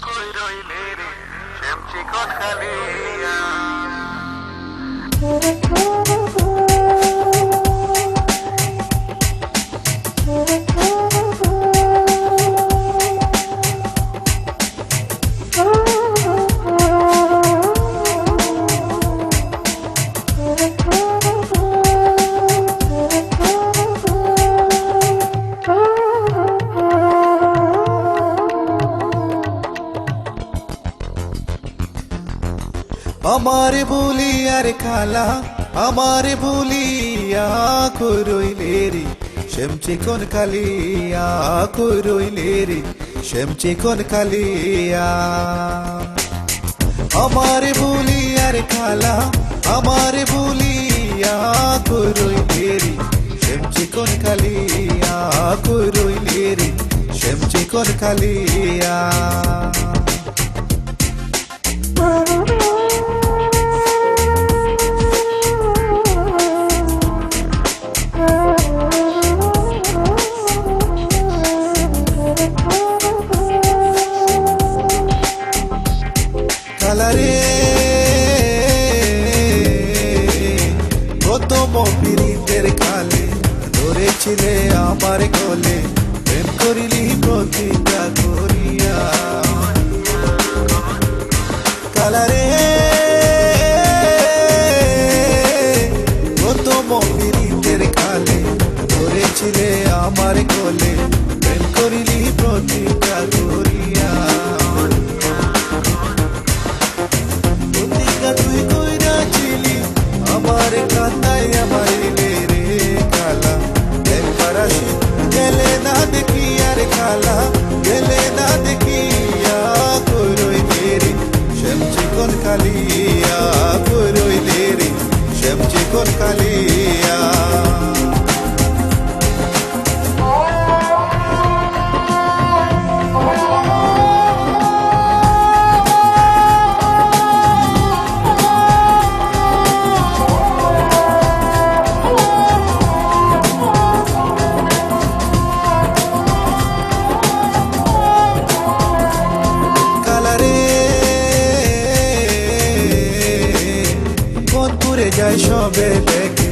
কই রইলে রে শ্যাম চিকন কালিয়া আমারে বলি আর খালা আমারে বলিয়া কই রইলে রে শ্যাম চিকন কালিয়া কই রইলে রে শ্যাম চিকন কালিয়া আমারে বলি আর খালা আমারে বলিয়া কই রইলে রে শ্যাম চিকন কালিয়া কই রইলে রে শ্যাম চিকন কালিয়া কালারে প্রথম পীড়িতের কালে ধরেছিলে আমার কোলে প্রেম করিলি প্রতিজ্ঞা করিয়া কালারে প্রথম পীড়িতের কালে ধরেছিলে আমার কোলে প্রেম করিলি প্রতিজ্ঞা করিয়া তুই কইরা ছিলি আমার কান্দায় আমার রে কালা একবার আসি গেলে না দেখি আর খালা গেলে না দেখিয়া কই রইলে রে শ্যাম চিকন কালিয়া কই রইলে রে শ্যাম চিকন কালিয়া যায় সবে দেখে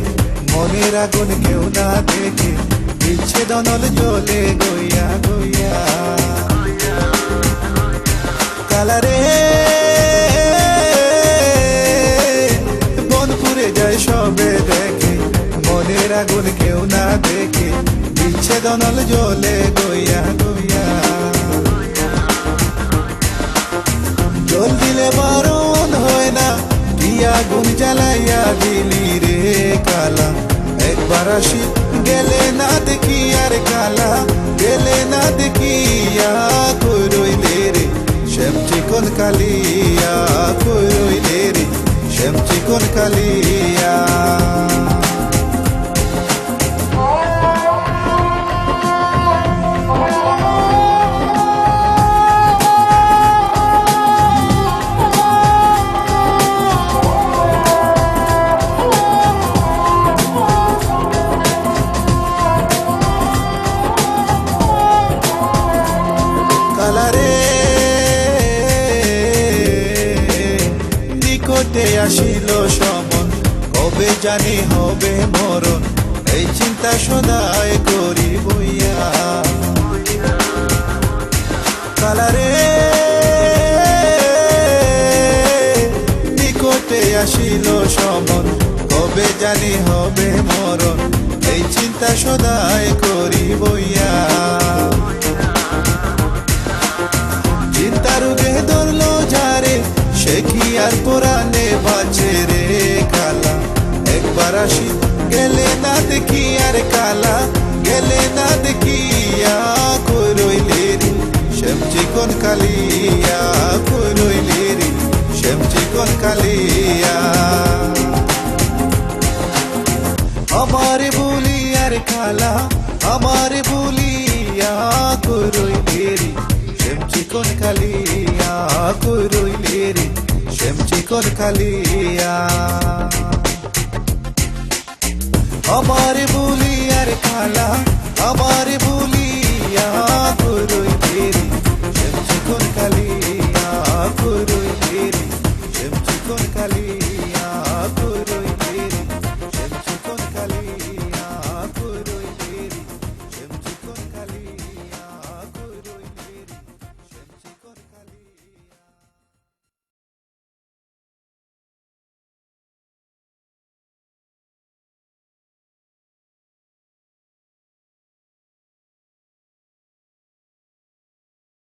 মনের আগুন কেউ না দেখে বিচ্ছেদন জ্বলে গইয়া গইয়া কালারে মন পুরে যায় সবে দেখে মনের আগুন কেউ না দেখে বিচ্ছেদন জ্বলে গইয়া গইয়া জল দিলে বারণ হয় না আগুন জ্বালাইয়া দিলি রে কালা একবার আসি গেলে না দেখি আর কালা গেলে না দেখিয়া কই রইলে রে শ্যাম চিকন কালিয়া কই রইলে রে শ্যাম চিকন কালিয়া নিকটে আসিল সমন কবে জানি হবে মরণ এই চিন্তা সদায় করি বইয়া কালারে নিকটে আসিল সমন কবে জানি হবে মরণ এই চিন্তা সদায় করি বইয়া চিন্তা রোগে ধরলো যারে সে কি আর পুরানে বাঁচে রে কালা একবার আসি গেলে না দেখি আর কালা গেলে না দেখিয়া কই রইলে রে শ্যাম চিকন কালিয়া কই রইলে রে শ্যাম চিকন কালিয়া আমারে বলি আর খালা আমারে বলিয়া কই রইলে রে শ্যাম চিকন কালিয়া কই রইলে রে শ্যাম চিকন কালিয়া আমারে বলি এখন খালি